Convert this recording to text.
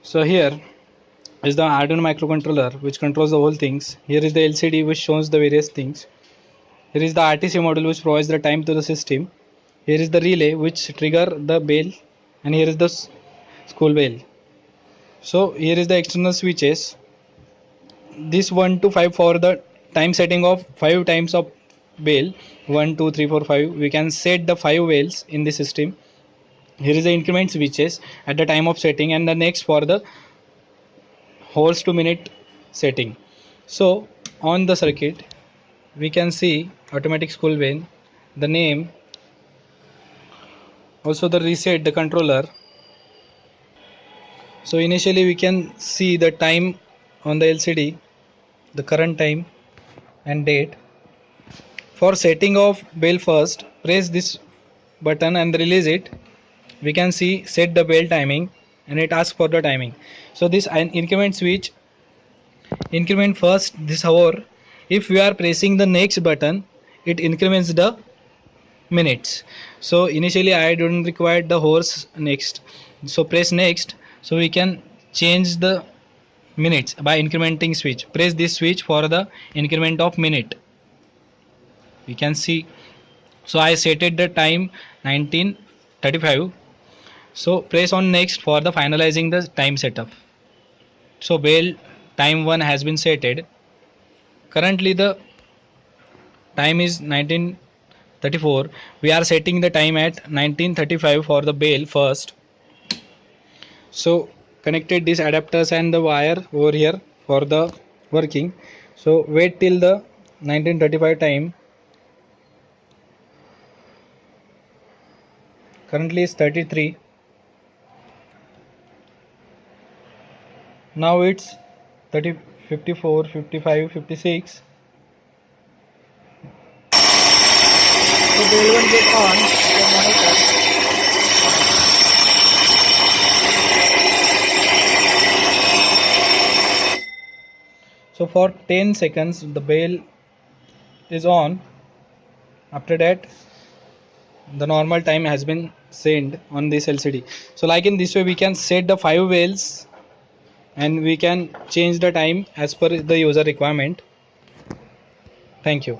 So here is the Arduino microcontroller which controls the whole things. Here is the LCD which shows the various things. Here is the RTC module which provides the time to the system. Here is the relay which trigger the bell, and here is the school bell. So here is the external switches. This 1 to 5 for the time setting of 5 times of bell. 1 2 3 4 5. We can set the 5 bells in the system. Here is the increment switches at the time of setting, and the next for the horse to minute setting. So on the circuit we can see automatic school bell, the name, also the reset the controller. So initially we can see the time on the LCD, the current time and date. For setting of bell, first press this button and release it. We can see set the bell timing, and it asks for the timing. So this increment switch increment first this hour. If we are pressing the next button, it increments the minutes. So initially I don't require the horse next, so press next. So we can change the minutes by incrementing switch. Press this switch for the increment of minute. We can see. So I setted the time 19:35. So press on next for the finalizing the time setup. So bell time 1 has been setted. Currently the time is 19:34. We are setting the time at 19:35 for the bell first. So connected these adapters and the wire over here for the working. So wait till the 19:35 time. Currently is 33. Now it's 30, 54, 55, 56. So the will get on the monitor. So for 10 seconds the bell is on. After that the normal time has been sent on this LCD. So like in this way we can set the 5 bells, and we can change the time as per the user requirement. Thank you.